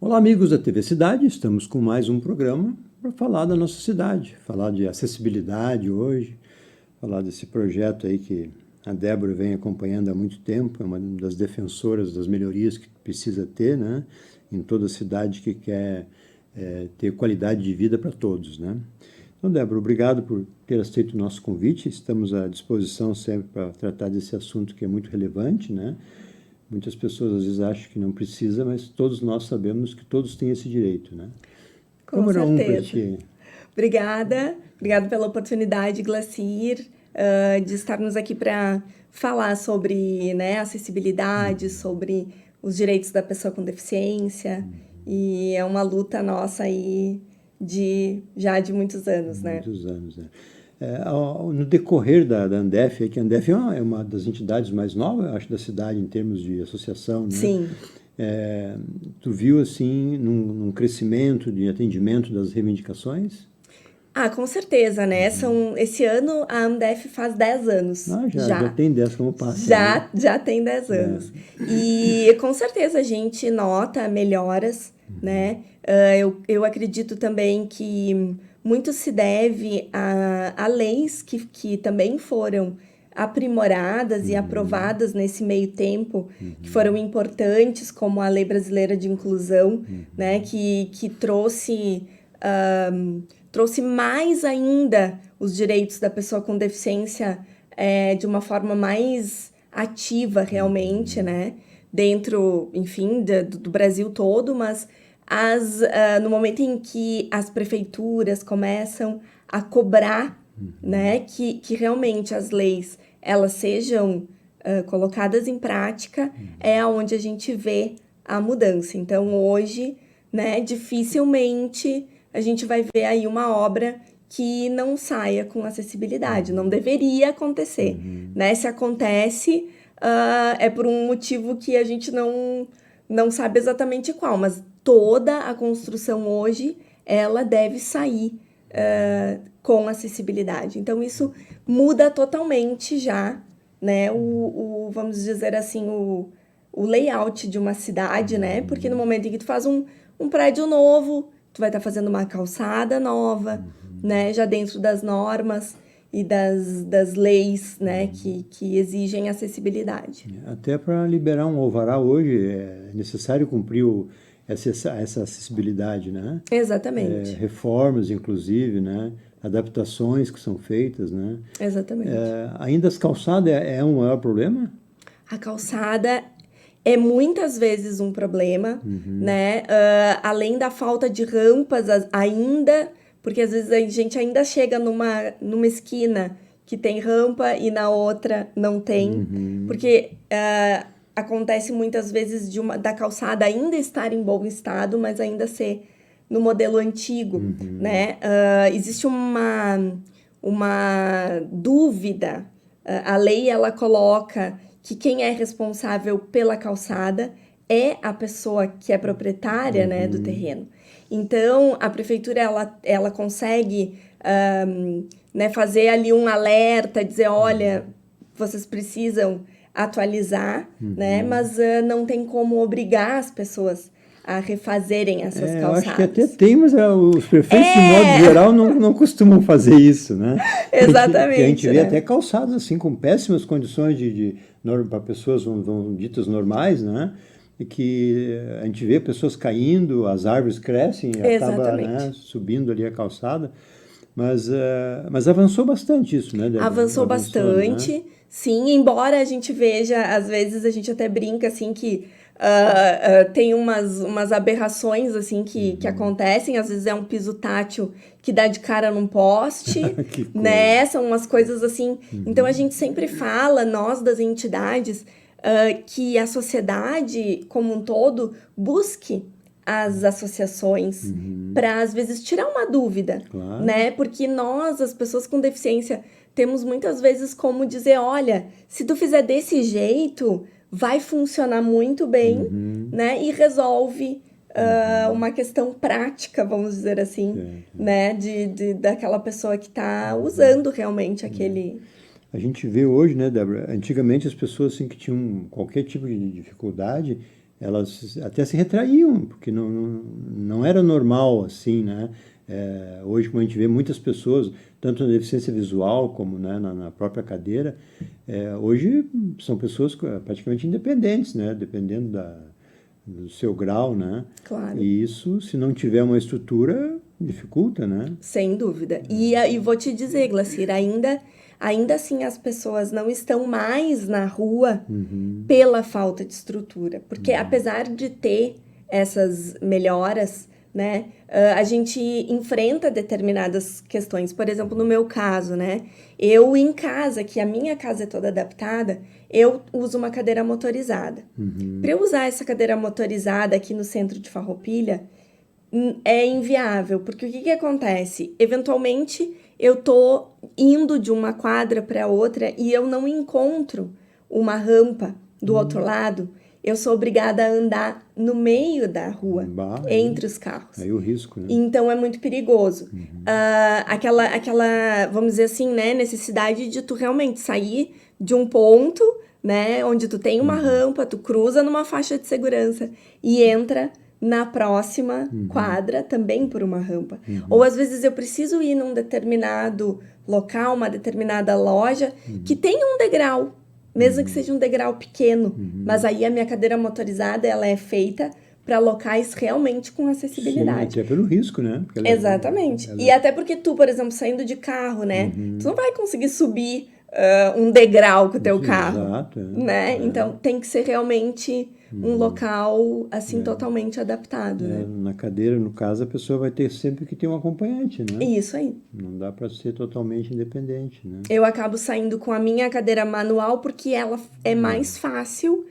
Olá, amigos da TV Cidade, estamos com mais um programa para falar da nossa cidade, falar de acessibilidade hoje, falar desse projeto aí que a Débora vem acompanhando há muito tempo, é uma das defensoras das melhorias que precisa ter, né, em toda a cidade que quer ter qualidade de vida para todos, né. Então, Débora, obrigado por ter aceito o nosso convite, estamos à disposição sempre para tratar desse assunto que é muito relevante, né. Muitas pessoas às vezes acham que não precisa, mas todos nós sabemos que todos têm esse direito, né? Com Câmara 1 para certeza. ti. Obrigada pela oportunidade, Glacir, de estarmos aqui para falar sobre, né, acessibilidade, sobre os direitos da pessoa com deficiência, e é uma luta nossa aí já de muitos anos, né? Muitos anos, né? No decorrer da Andef, que a Andef é uma das entidades mais novas, acho, da cidade em termos de associação, né? Sim. Tu viu, assim, num crescimento de atendimento das reivindicações? Ah, com certeza, né? Esse ano a Amdef faz 10 anos. Ah, já tem 10 como passa, né? Já tem 10 anos. E com certeza a gente nota melhoras, né? Eu acredito também que muito se deve a leis que também foram aprimoradas e aprovadas nesse meio tempo, que foram importantes, como a Lei Brasileira de Inclusão, né? Que trouxe mais ainda os direitos da pessoa com deficiência de uma forma mais ativa realmente, né? Dentro, enfim, do Brasil todo, mas no momento em que as prefeituras começam a cobrar, né, que realmente as leis elas sejam colocadas em prática, é onde a gente vê a mudança. Então, hoje, né, dificilmente a gente vai ver aí uma obra que não saia com acessibilidade. Não deveria acontecer, né? Se acontece, é por um motivo que a gente não sabe exatamente qual, mas toda a construção hoje, ela deve sair com acessibilidade. Então, isso muda totalmente já, né? Vamos dizer assim, o layout de uma cidade, né? Porque no momento em que tu faz um prédio novo, tu vai estar fazendo uma calçada nova, né? Já dentro das normas e das leis, né? Que exigem acessibilidade. Até para liberar um alvará hoje é necessário cumprir essa acessibilidade, né? Exatamente. Reformas, inclusive, né? Adaptações que são feitas, né? Exatamente. Ainda as calçadas é um maior problema? A calçada é muitas vezes um problema, né? Além da falta de rampas ainda, porque às vezes a gente ainda chega numa esquina que tem rampa e na outra não tem, porque acontece muitas vezes da calçada ainda estar em bom estado, mas ainda ser no modelo antigo, né? Existe uma dúvida. A lei, ela coloca que quem é responsável pela calçada é a pessoa que é proprietária, né, do terreno. Então, a prefeitura, ela consegue né, fazer ali um alerta, dizer, olha, vocês precisam atualizar, né, mas não tem como obrigar as pessoas a refazerem essas Eu calçadas. acho que até tem, mas os prefeitos, de modo geral, não costumam fazer isso, né? Exatamente. Que a gente vê né? até calçados assim, com péssimas condições para pessoas ditas normais, né? E que a gente vê pessoas caindo, as árvores crescem e acaba, né, subindo ali a calçada. Mas avançou bastante isso, né, Débora? Avançou bastante, né? sim, embora a gente veja, às vezes a gente até brinca, assim, que tem umas aberrações, assim, que acontecem, às vezes é um piso tátil que dá de cara num poste, Que coisa. né, são umas coisas assim, então a gente sempre fala, nós das entidades, que a sociedade como um todo busque as associações para, às vezes, tirar uma dúvida, Claro. né? Porque nós, as pessoas com deficiência, temos muitas vezes como dizer, olha, se tu fizer desse jeito, vai funcionar muito bem, né? E resolve uma questão prática, vamos dizer assim, né? Daquela pessoa que está usando realmente aquele... A gente vê hoje, né, Débora? Antigamente as pessoas assim, que tinham qualquer tipo de dificuldade, elas até se retraíam, porque não era normal assim, né? Hoje, como a gente vê muitas pessoas, tanto na deficiência visual como, né, na própria cadeira, hoje são pessoas praticamente independentes, né? Dependendo do seu grau, né? Claro. E isso, se não tiver uma estrutura, dificulta, né? Sem dúvida. E vou te dizer, Glacir, ainda assim as pessoas não estão mais na rua pela falta de estrutura. Porque apesar de ter essas melhoras, né, a gente enfrenta determinadas questões. Por exemplo, no meu caso, né, eu em casa, que a minha casa é toda adaptada, eu uso uma cadeira motorizada. Para eu usar essa cadeira motorizada aqui no centro de Farroupilha, é inviável, porque o que acontece? Eventualmente, eu tô indo de uma quadra para outra e eu não encontro uma rampa do outro lado, eu sou obrigada a andar no meio da rua, entre os carros. Aí o risco, né? Então, é muito perigoso. Aquela, vamos dizer assim, né, necessidade de tu realmente sair de um ponto, né, onde tu tem uma rampa, tu cruza numa faixa de segurança e entra na próxima quadra, também por uma rampa. Ou às vezes eu preciso ir num determinado local, uma determinada loja, que tem um degrau, mesmo que seja um degrau pequeno. Mas aí a minha cadeira motorizada, ela é feita para locais realmente com acessibilidade. Sim, até pelo risco, né? Exatamente. E até porque tu, por exemplo, saindo de carro, né? Tu não vai conseguir subir um degrau com o teu carro. Exato. Né? Então, tem que ser realmente um local, assim, totalmente adaptado, né? Na cadeira, no caso, a pessoa vai ter sempre que ter um acompanhante, né? Isso aí. Não dá para ser totalmente independente, né? Eu acabo saindo com a minha cadeira manual porque ela é mais fácil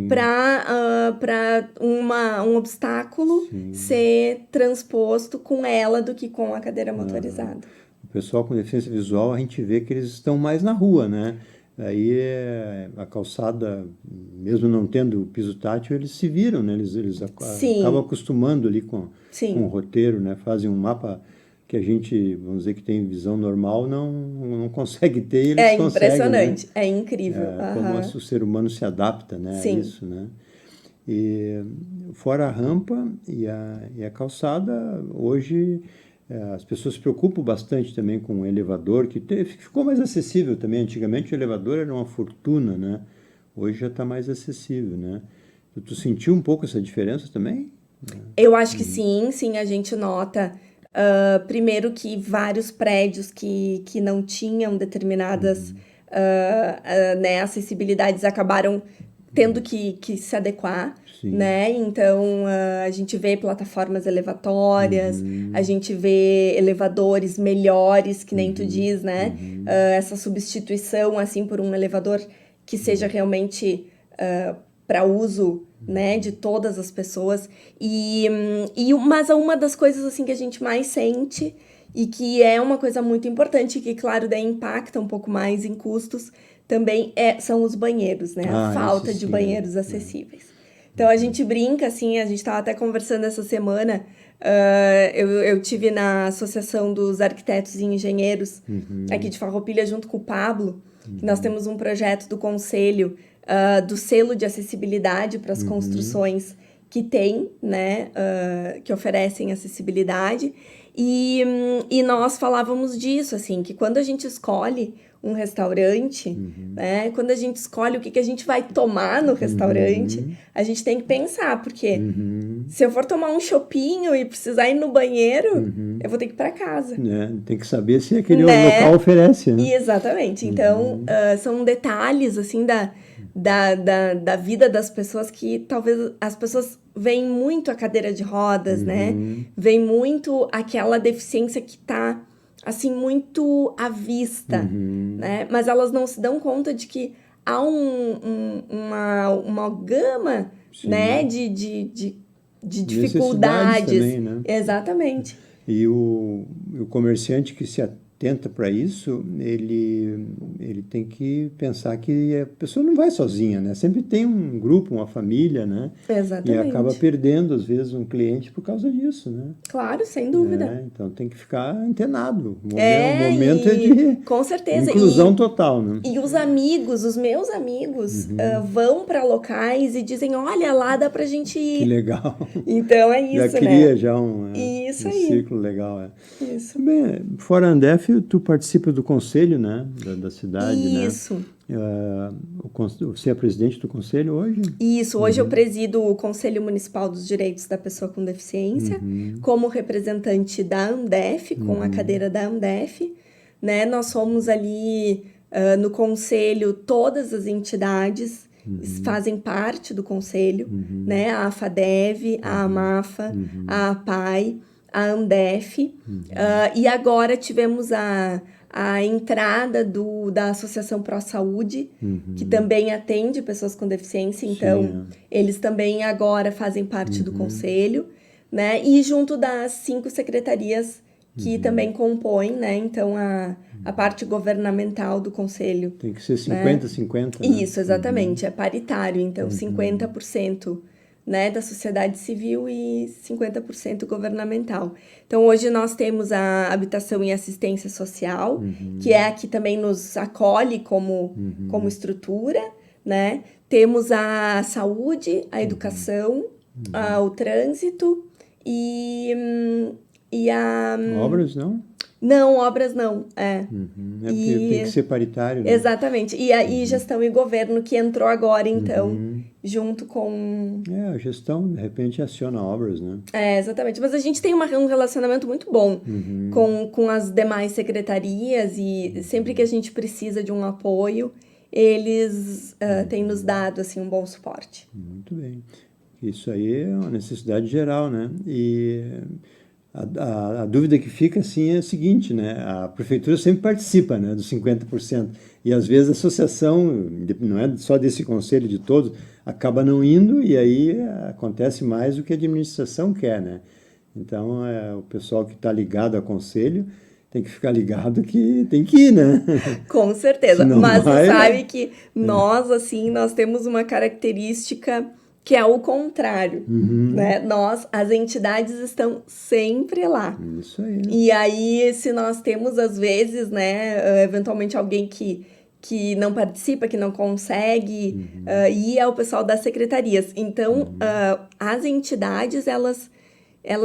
para um obstáculo ser transposto com ela do que com a cadeira motorizada. O pessoal com deficiência visual, a gente vê que eles estão mais na rua, né? Aí a calçada, mesmo não tendo piso tátil, eles se viram, né? Eles acabam acostumando ali com o roteiro, né? Fazem um mapa que a gente, vamos dizer, que tem visão normal, não consegue ter, e eles conseguem. É impressionante, né? É incrível. Como o ser humano se adapta, né, a isso, né? E fora a rampa e a calçada, hoje as pessoas se preocupam bastante também com o elevador, que ficou mais acessível também. Antigamente o elevador era uma fortuna, né? Hoje já está mais acessível, né? Tu sentiu um pouco essa diferença também? Eu acho que sim, a gente nota. Primeiro que vários prédios que não tinham determinadas né, acessibilidades acabaram tendo que se adequar, né? Então, a gente vê plataformas elevatórias, a gente vê elevadores melhores, que nem tu diz, né? Essa substituição, assim, por um elevador que seja realmente para uso, né, de todas as pessoas. Mas uma das coisas, assim, que a gente mais sente e que é uma coisa muito importante, que, claro, daí impacta um pouco mais em custos, também são os banheiros, né? A falta de banheiros acessíveis. Então, a gente brinca, assim, a gente estava até conversando essa semana, eu tive na Associação dos Arquitetos e Engenheiros aqui de Farroupilha, junto com o Pablo, que nós temos um projeto do Conselho do selo de acessibilidade para as construções que tem, né, que oferecem acessibilidade. E nós falávamos disso, assim, que quando a gente escolhe um restaurante, né, quando a gente escolhe o que a gente vai tomar no restaurante, a gente tem que pensar, porque se eu for tomar um chopinho e precisar ir no banheiro, eu vou ter que ir para casa. Tem que saber se aquele local oferece, né? Exatamente. Então, são detalhes, assim, da vida das pessoas que talvez as pessoas veem muito a cadeira de rodas, né? Veem muito aquela deficiência que está, assim, muito à vista, né? Mas elas não se dão conta de que há uma gama, né, de dificuldades. Também, né? Exatamente. E o comerciante que tenta para isso, ele tem que pensar que a pessoa não vai sozinha, né? Sempre tem um grupo, uma família, né? E acaba Exatamente. perdendo, às vezes, um cliente por causa disso, né? Claro, sem dúvida. Então tem que ficar antenado. O É, momento é e de com certeza. inclusão total, né? E os amigos, os meus amigos, vão para locais e dizem: olha, lá dá pra gente Que ir. legal. Então é Já isso, né? cria já Isso um aí. círculo legal. Isso. Bem, fora a Andef, tu participa do conselho, né, da cidade, né? Isso. Você é presidente do conselho hoje? Isso. Hoje eu presido o Conselho Municipal dos Direitos da Pessoa com Deficiência, como representante da Andef, com a cadeira da Andef, né? Nós somos ali no conselho, todas as entidades fazem parte do conselho, né? A AFADEV, a AMAFA, a APAI, a Andef, e agora tivemos a entrada da Associação Pró Saúde, que também atende pessoas com deficiência, então Sim, eles também agora fazem parte do conselho, né? E junto das 5 secretarias que também compõem, né? Então a parte governamental do conselho. tem que ser Né? 50-50, né? Isso, exatamente, é paritário, então 50%, né, da sociedade civil e 50% governamental. Então hoje nós temos a habitação e assistência social, que é a que também nos acolhe como estrutura, né? Temos a saúde, a educação, o trânsito e a... Obras, não? Não, obras não, É porque tem que ser paritário, né? Exatamente. E aí, gestão e governo que entrou agora, então, junto com. A gestão, de repente, aciona obras, né? Exatamente. Mas a gente tem um relacionamento muito bom com as demais secretarias e sempre que a gente precisa de um apoio, eles têm nos dado, assim, um bom suporte. Muito bem. Isso aí é uma necessidade geral, né? E a dúvida que fica, assim, é a seguinte, né? A prefeitura sempre participa, né, dos 50%. E, às vezes, a associação, não é só desse conselho, de todos, acaba não indo e aí acontece mais do que a administração quer, né? Então, o pessoal que está ligado ao conselho tem que ficar ligado que tem que ir, né? Com certeza. Senão Mas vai, você sabe que nós, assim, nós temos uma característica que é o contrário, né? As entidades estão sempre lá. Isso aí. E aí, se nós temos, às vezes, né, eventualmente alguém que não participa, que não consegue ir, é o pessoal das secretarias. Então, as entidades, elas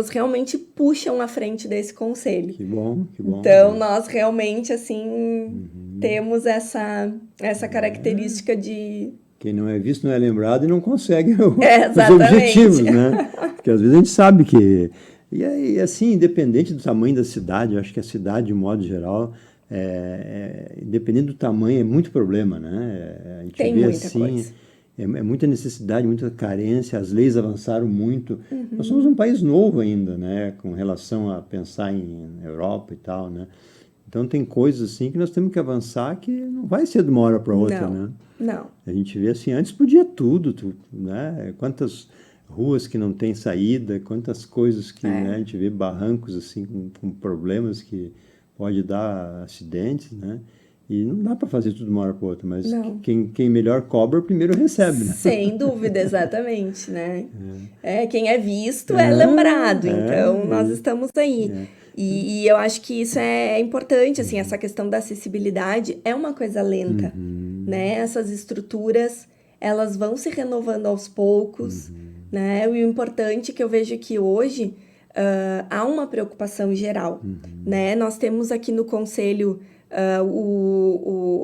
realmente puxam à frente desse conselho. Que bom, que bom. Então, nós realmente, assim, temos essa característica de... Quem não é visto não é lembrado e não consegue os Exatamente. objetivos, né? Porque às vezes a gente sabe que... E aí, assim, independente do tamanho da cidade, eu acho que a cidade, de modo geral, independente do tamanho, é muito problema, né? A gente Tem vê muita assim, coisa. é muita necessidade, muita carência, as leis avançaram muito. Nós somos um país novo ainda, né? Com relação a pensar em Europa e tal, né? Então tem coisas assim que nós temos que avançar que não vai ser de uma hora para outra, né? Não. A gente vê assim, antes podia tudo, né? Quantas ruas que não tem saída, quantas coisas que né, a gente vê barrancos assim com problemas que pode dar acidentes, né? E não dá para fazer tudo de uma hora para outra, mas quem melhor cobra primeiro recebe, né? Sem dúvida, exatamente, né? Quem é visto é lembrado, então nós estamos aí. E eu acho que isso é importante, assim, essa questão da acessibilidade é uma coisa lenta, né? Essas estruturas, elas vão se renovando aos poucos, né? E o importante que eu vejo que hoje há uma preocupação geral, né? Nós temos aqui no Conselho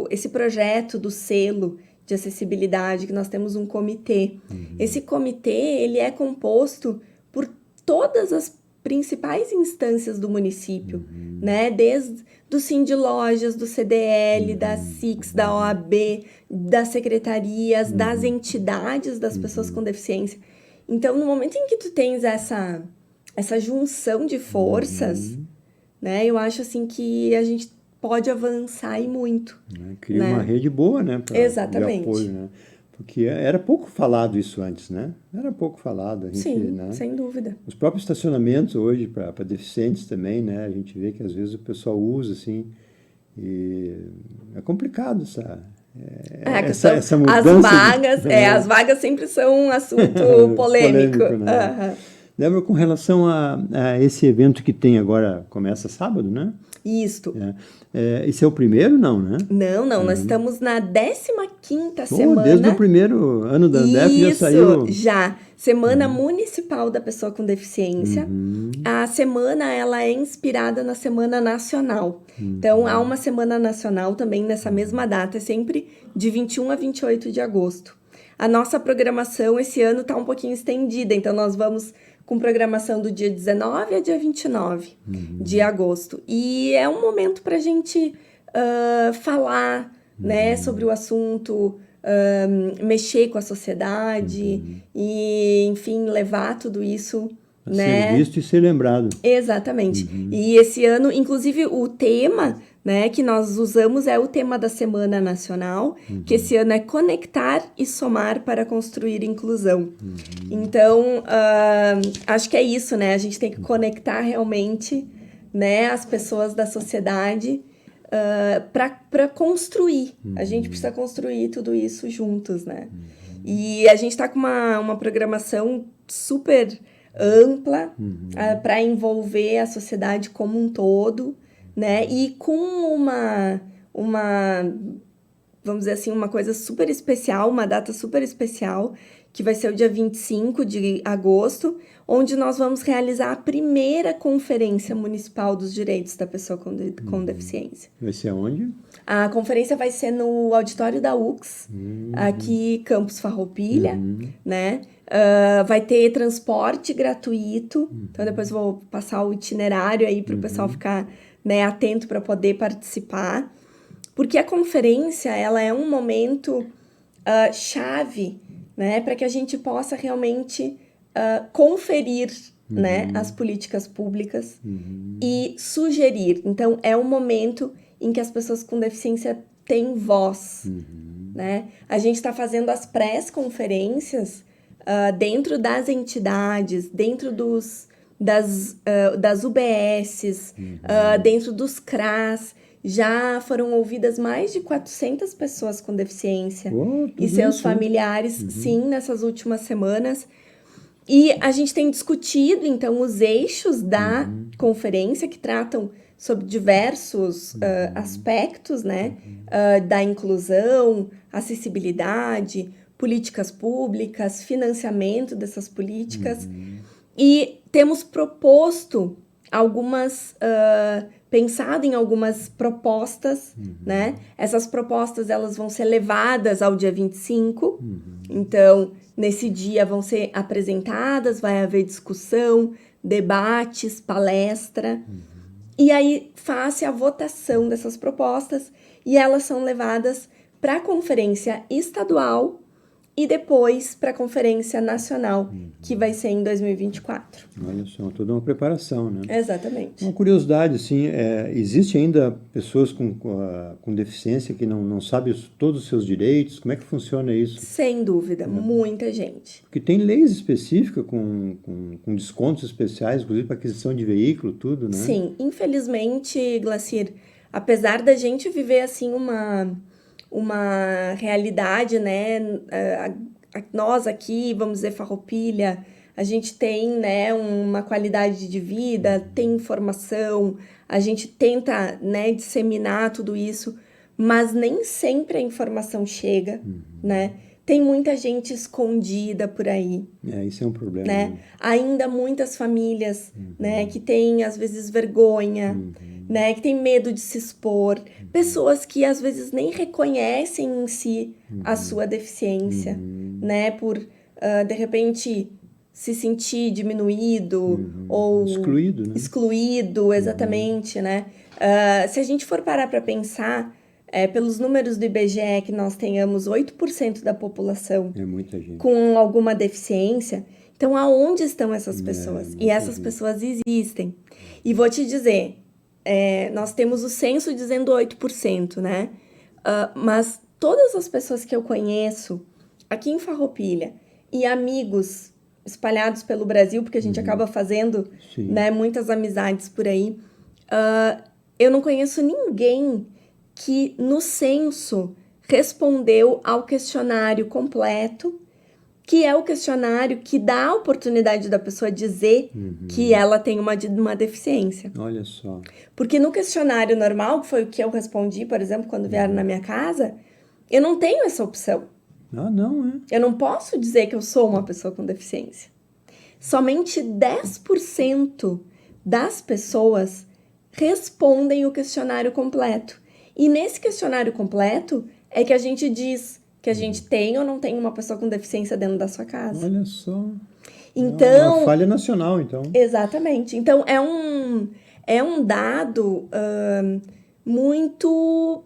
esse projeto do selo de acessibilidade, que nós temos um comitê. Esse comitê, ele é composto por todas as principais instâncias do município, né? Desde do Sindlojas, do CDL, da SIX, da OAB, das secretarias, das entidades das pessoas com deficiência. Então, no momento em que tu tens essa junção de forças, né? Eu acho assim que a gente pode avançar e muito. Cria uma rede boa, né? Exatamente. De apoio, né? Porque era pouco falado isso antes, né? Era pouco falado, a gente, Sim, né? sem dúvida. Os próprios estacionamentos hoje para deficientes também, né? A gente vê que às vezes o pessoal usa assim e é complicado A questão, essa mudança as vagas sempre são um assunto polêmico. polêmico, né? Aham. Débora, com relação a esse evento que tem agora, começa sábado, né? Isto. Esse é o primeiro, não, né? Não, nós estamos na 15ª Pô, semana. desde o primeiro ano da Andef já Isso, saiu. já. Semana Municipal da Pessoa com Deficiência. A semana, ela é inspirada na Semana Nacional. Então, há uma Semana Nacional também nessa mesma data, é sempre de 21 a 28 de agosto. A nossa programação esse ano está um pouquinho estendida, então nós vamos com programação do dia 19 a dia 29 de agosto. E é um momento para a gente falar, né, sobre o assunto, mexer com a sociedade e, enfim, levar tudo isso, A né? ser visto e ser lembrado. Exatamente. E esse ano, inclusive, o tema, né, que nós usamos é o tema da Semana Nacional, que esse ano é Conectar e Somar para Construir Inclusão. Então, acho que é isso, né? A gente tem que conectar realmente, né, as pessoas da sociedade para construir. A gente precisa construir tudo isso juntos, né? E a gente está com uma programação super ampla para envolver a sociedade como um todo, né? E com uma, vamos dizer assim, uma coisa super especial, uma data super especial, que vai ser o dia 25 de agosto, onde nós vamos realizar a primeira Conferência Municipal dos Direitos da Pessoa com Deficiência. Vai ser aonde? A conferência vai ser no auditório da UX, aqui Campus Farroupilha, né? Vai ter transporte gratuito, então depois eu vou passar o itinerário aí para o pessoal ficar, né, atento para poder participar, porque a conferência, ela é um momento chave, né, para que a gente possa realmente conferir, né, as políticas públicas e sugerir. Então, é um momento em que as pessoas com deficiência têm voz, né? A gente está fazendo as pré-conferências dentro das entidades, dentro das UBSs, dentro dos CRAs. Já foram ouvidas mais de 400 pessoas com deficiência e seus familiares, sim, nessas últimas semanas. E a gente tem discutido, então, os eixos da conferência que tratam sobre diversos aspectos, né? Da inclusão, acessibilidade, políticas públicas, financiamento dessas políticas. E temos proposto pensado em algumas propostas, né? Essas propostas, elas vão ser levadas ao dia 25. Então, nesse dia vão ser apresentadas, vai haver discussão, debates, palestra. E aí, faz-se a votação dessas propostas e elas são levadas para a conferência estadual e depois para a Conferência Nacional, que vai ser em 2024. Olha só, toda uma preparação, né? Exatamente. Uma curiosidade, assim, existe ainda pessoas com deficiência que não sabem todos os seus direitos? Como é que funciona isso? Sem dúvida, muita gente. Porque tem leis específicas com descontos especiais, inclusive para aquisição de veículo, tudo, né? Sim, infelizmente, Glacir, apesar da gente viver, assim, uma realidade, né? Nós aqui, vamos dizer, Farroupilha, a gente tem, né, uma qualidade de vida, tem informação, a gente tenta, né, disseminar tudo isso, mas nem sempre a informação chega, né? Tem muita gente escondida por aí. Isso é um problema. Né? Ainda muitas famílias, né, que têm, às vezes, vergonha, né, que têm medo de se expor. Pessoas que, às vezes, nem reconhecem em si a sua deficiência, né, por, de repente, se sentir diminuído ou... Excluído, né? Excluído, exatamente, né? Se a gente for parar para pensar, pelos números do IBGE, que nós tenhamos 8% da população muita gente com alguma deficiência, então aonde estão essas pessoas? E essas pessoas existem. E vou te dizer, nós temos o censo dizendo 8%, né? Mas todas as pessoas que eu conheço aqui em Farroupilha e amigos espalhados pelo Brasil, porque a gente acaba fazendo, Sim. né, muitas amizades por aí, eu não conheço ninguém que no censo respondeu ao questionário completo, que é o questionário que dá a oportunidade da pessoa dizer que ela tem uma deficiência. Olha só. Porque no questionário normal, que foi o que eu respondi, por exemplo, quando vieram na minha casa, eu não tenho essa opção. Ah, não, é? Eu não posso dizer que eu sou uma pessoa com deficiência. Somente 10% das pessoas respondem o questionário completo. E nesse questionário completo é que a gente diz que a gente tem ou não tem uma pessoa com deficiência dentro da sua casa. Olha só. Então, Uma falha nacional, então. exatamente. Então, é um dado muito...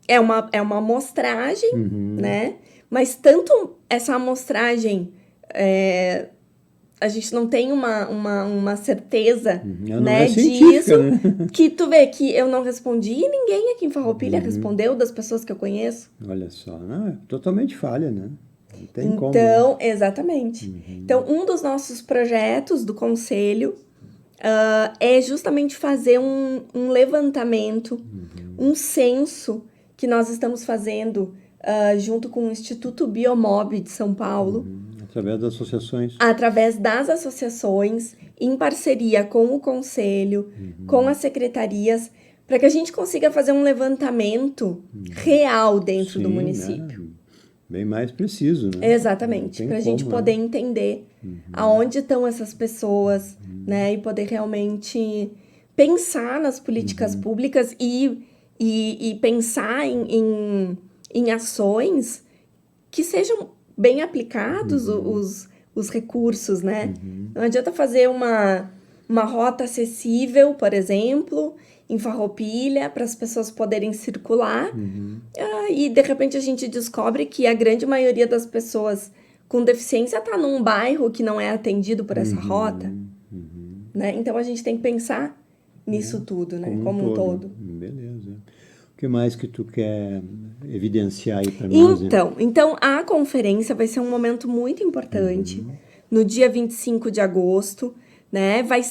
É uma amostragem, né? Mas tanto essa amostragem... a gente não tem uma certeza, Ela não né, é científica, disso, né? que tu vê que eu não respondi e ninguém aqui em Farroupilha respondeu das pessoas que eu conheço. Olha só. Não, é totalmente falha, né? Não tem como. Então, exatamente. Então, um dos nossos projetos do Conselho é justamente fazer um levantamento, um censo que nós estamos fazendo junto com o Instituto Biomob de São Paulo, Através das associações. através das associações, em parceria com o Conselho, com as secretarias, para que a gente consiga fazer um levantamento real dentro do Sim, município. né? Bem mais preciso, né? Exatamente, para a gente poder entender aonde estão essas pessoas, né? E poder realmente pensar nas políticas públicas e pensar em ações que sejam bem aplicados os recursos, né? Não adianta fazer uma rota acessível, por exemplo, em Farroupilha, para as pessoas poderem circular. E, de repente, a gente descobre que a grande maioria das pessoas com deficiência está num bairro que não é atendido por essa rota. Né? Então, a gente tem que pensar nisso tudo, né? Como um todo. Beleza. O que mais que tu quer evidenciar aí para nós? Então, a conferência vai ser um momento muito importante. No dia 25 de agosto, né? Vai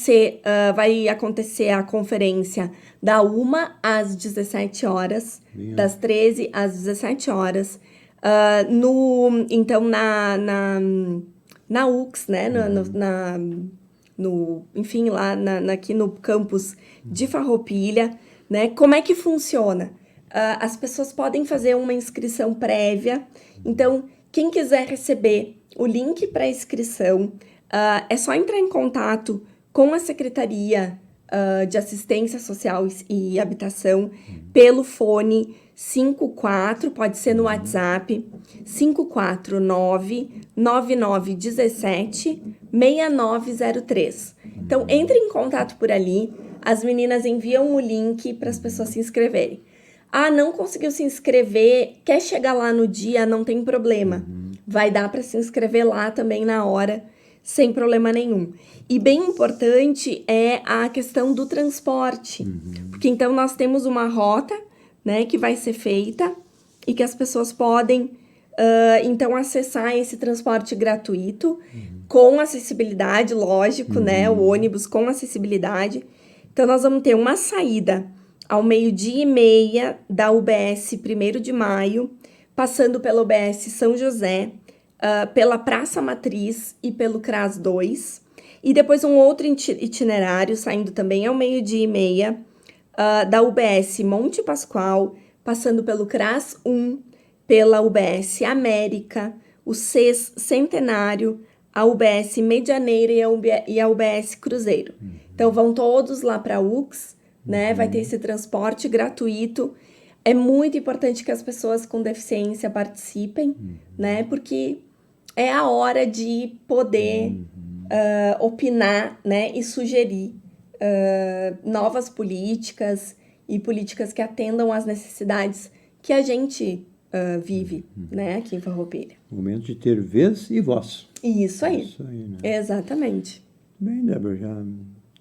acontecer a conferência da 1 às 17 horas, das 13 às 17 horas. Então, na UX, né? Enfim, lá aqui no campus de Farroupilha, né? Como é que funciona? As pessoas podem fazer uma inscrição prévia. Então, quem quiser receber o link para inscrição, é só entrar em contato com a Secretaria de Assistência Social e Habitação pelo fone 54, pode ser no WhatsApp, 549-9917-6903. Então, entre em contato por ali, as meninas enviam o link para as pessoas se inscreverem. Não conseguiu se inscrever, quer chegar lá no dia, não tem problema. Vai dar para se inscrever lá também na hora, sem problema nenhum. E bem importante é a questão do transporte, porque então nós temos uma rota, né, que vai ser feita e que as pessoas podem, então, acessar esse transporte gratuito, com acessibilidade, lógico, né, o ônibus com acessibilidade. Então, nós vamos ter uma saída ao 12:30 da UBS 1º de Maio, passando pela UBS São José, pela Praça Matriz e pelo CRAS 2, e depois um outro itinerário, saindo também ao 12:30, da UBS Monte Pascoal, passando pelo CRAS 1, pela UBS América, o CES Centenário, a UBS Medianeira e a UBS Cruzeiro. Então, vão todos lá para a UX, né? Vai ter esse transporte gratuito. É muito importante que as pessoas com deficiência participem, né? Porque é a hora de poder opinar, né? E sugerir novas políticas e políticas que atendam às necessidades que a gente vive, né? Aqui em Farroupilha. Momento de ter vez e voz. Isso aí. Isso aí, né? Exatamente. Bem, Débora, já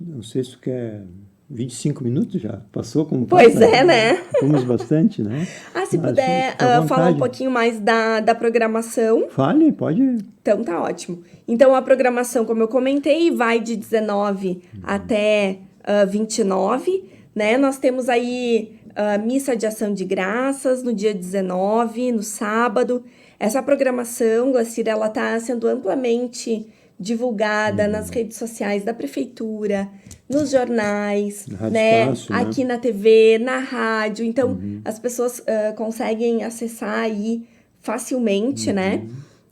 não sei se tu quer 25 minutos já. Passou como Pois passa, é, né? Fomos bastante, né? Se Mas puder fica à falar um vontade. pouquinho mais da programação, Fale, pode. então tá ótimo. Então a programação, como eu comentei, vai de 19 até 29, né? Nós temos aí missa de ação de graças no dia 19, no sábado. Essa programação, Glacira, ela está sendo amplamente divulgada nas redes sociais da prefeitura, nos jornais, Na Rádio né? Espaço, né? Aqui na TV, na rádio. Então, as pessoas conseguem acessar aí facilmente, né?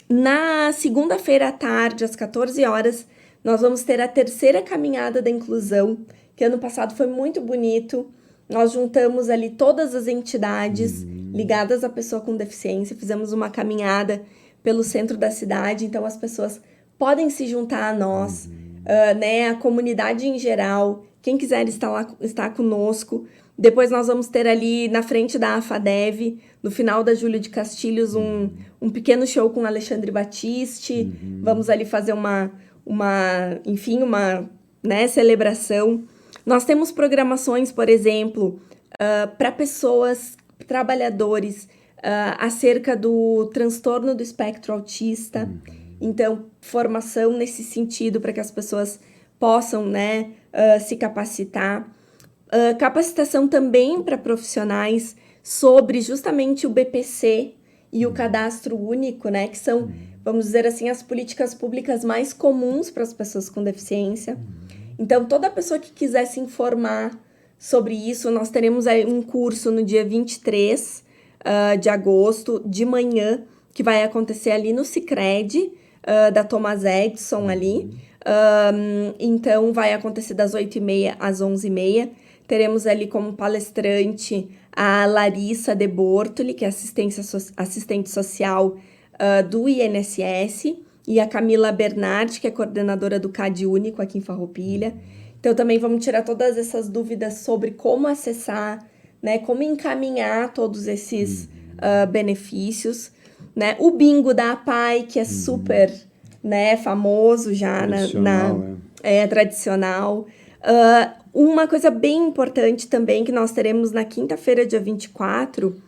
Na segunda-feira à tarde, às 14 horas, nós vamos ter a terceira caminhada da inclusão, que ano passado foi muito bonito. Nós juntamos ali todas as entidades ligadas à pessoa com deficiência, fizemos uma caminhada pelo centro da cidade, então as pessoas podem se juntar a nós, né, a comunidade em geral, quem quiser estar conosco. Depois nós vamos ter ali na frente da AFADEV, no final da Júlio de Castilhos, um pequeno show com Alexandre Battisti. Vamos ali fazer enfim, né, celebração. Nós temos programações, por exemplo, para pessoas, trabalhadores, acerca do transtorno do espectro autista. Então, formação nesse sentido para que as pessoas possam, né, se capacitar. Capacitação também para profissionais sobre justamente o BPC e o cadastro único, né, que são, vamos dizer assim, as políticas públicas mais comuns para as pessoas com deficiência. Então, toda pessoa que quiser se informar sobre isso, nós teremos aí um curso no dia 23 de agosto, de manhã, que vai acontecer ali no Sicredi, da Thomas Edison ali. Então, vai acontecer das 8h30 às 11h30. Teremos ali como palestrante a Larissa de Bortoli, que é assistente social do INSS, e a Camila Bernardi, que é coordenadora do CAD Único aqui em Farroupilha. Então, também vamos tirar todas essas dúvidas sobre como acessar, né, como encaminhar todos esses benefícios, né? O bingo da APAI, que é super, né, famoso já Tradicional, tradicional. Uma coisa bem importante também que nós teremos na quinta-feira, dia 24,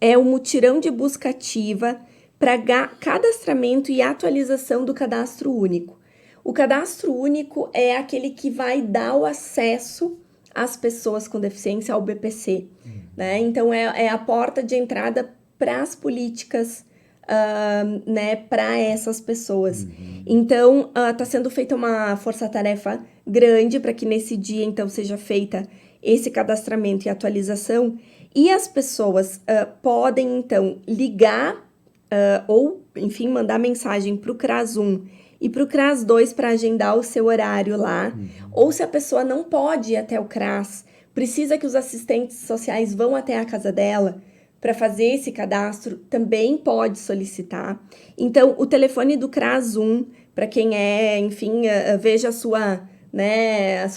é o mutirão de busca ativa para cadastramento e atualização do cadastro único. O cadastro único é aquele que vai dar o acesso às pessoas com deficiência ao BPC, né? Então, é a porta de entrada para as políticas, né, para essas pessoas. Então, está sendo feita uma força-tarefa grande para que nesse dia, então, seja feita esse cadastramento e atualização. E as pessoas podem, então, ligar ou, enfim, mandar mensagem para o CRAS 1 e para o CRAS 2 para agendar o seu horário lá. Ou se a pessoa não pode ir até o CRAS, precisa que os assistentes sociais vão até a casa dela para fazer esse cadastro, também pode solicitar. Então, o telefone do CRAS 1, para quem enfim, veja a sua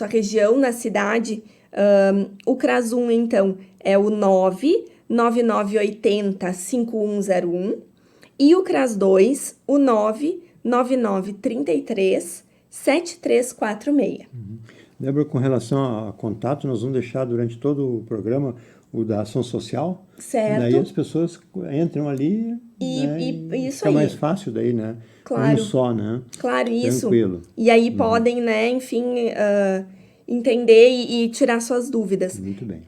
região na cidade, o CRAS 1, então, é o 99980-5101, e o CRAS 2, o 99933-7346. Débora, com relação a contato, nós vamos deixar durante todo o programa o da ação social. Certo. Daí as pessoas entram ali e isso fica aí. mais fácil daí, né? Claro. Um só, né? Claro, isso. Tranquilo. E aí podem, né, enfim, entender e tirar suas dúvidas. Muito bem.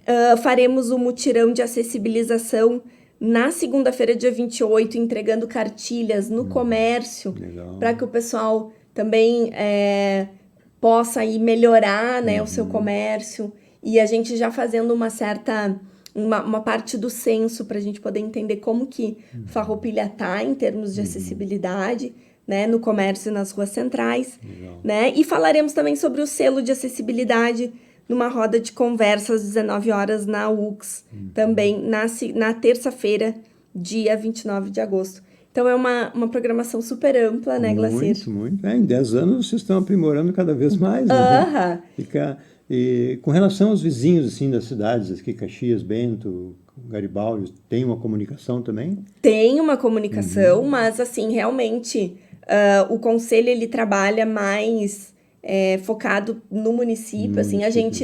Faremos o mutirão de acessibilização na segunda-feira, dia 28, entregando cartilhas no comércio, para que o pessoal também possa aí melhorar, né, o seu comércio, e a gente já fazendo uma parte do censo para a gente poder entender como que Farroupilha está em termos de acessibilidade, né, no comércio e nas ruas centrais, né? E falaremos também sobre o selo de acessibilidade numa roda de conversa às 19 horas na UX, também na terça-feira, dia 29 de agosto. Então, é uma programação super ampla, né, Glacir? Muito. Em 10 anos vocês estão aprimorando cada vez mais, né? E com relação aos vizinhos, assim, das cidades, aqui, Caxias, Bento, Garibaldi, tem uma comunicação também? Tem uma comunicação, mas, assim, realmente, o conselho, ele trabalha mais focado no município, assim, a gente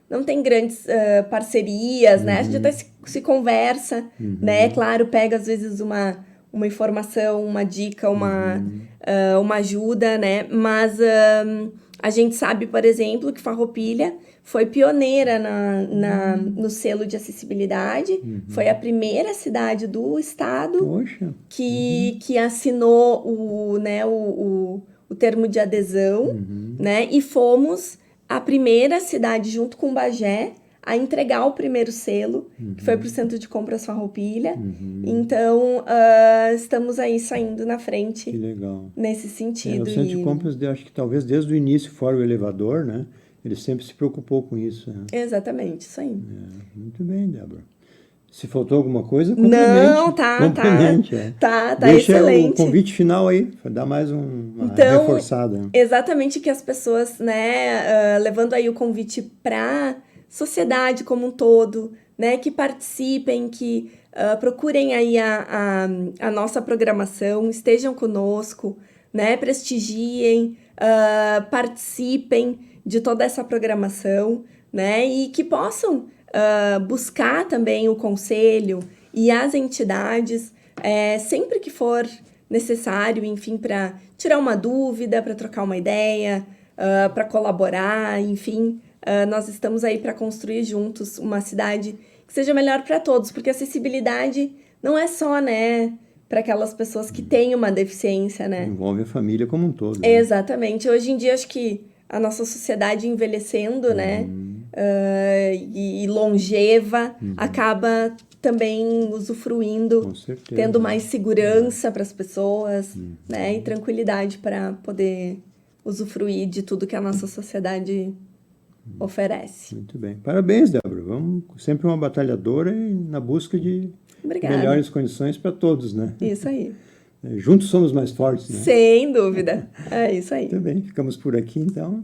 não tem grandes parcerias, né? A gente até se conversa, né? Claro, pega às vezes uma informação, uma dica, uma ajuda, né? Mas a gente sabe, por exemplo, que Farroupilha foi pioneira no selo de acessibilidade. Foi a primeira cidade do estado Poxa. que assinou o termo de adesão, né? E fomos a primeira cidade, junto com Bagé, a entregar o primeiro selo, que foi para o Centro de Compras Farroupilha. Então, estamos aí saindo na frente Que legal. nesse sentido. O Centro de Compras, acho que talvez desde o início, fora o elevador, né? Ele sempre se preocupou com isso. Né? Exatamente, isso aí. Muito bem, Débora. Se faltou alguma coisa, Não, complemente. Tá Deixa excelente. o convite final aí, dar mais uma Então, reforçada. Exatamente, que as pessoas, né, levando aí o convite para sociedade como um todo, né, que participem, que procurem aí a nossa programação, estejam conosco, né, prestigiem, participem de toda essa programação, né, e que possam buscar também o conselho e as entidades, sempre que for necessário, enfim, para tirar uma dúvida, para trocar uma ideia, para colaborar, enfim, nós estamos aí para construir juntos uma cidade que seja melhor para todos, porque acessibilidade não é só, né, para aquelas pessoas que têm uma deficiência, né? Envolve a família como um todo. Né? Exatamente. Hoje em dia, acho que a nossa sociedade envelhecendo, né, e longeva, acaba também usufruindo, tendo mais segurança para as pessoas, né, e tranquilidade para poder usufruir de tudo que a nossa sociedade oferece. Muito bem. Parabéns, Débora. Vamos sempre uma batalhadora e na busca de Obrigada. melhores condições para todos, né? Isso aí. Juntos somos mais fortes, né? Sem dúvida. É isso aí. Muito bem. Ficamos por aqui, então.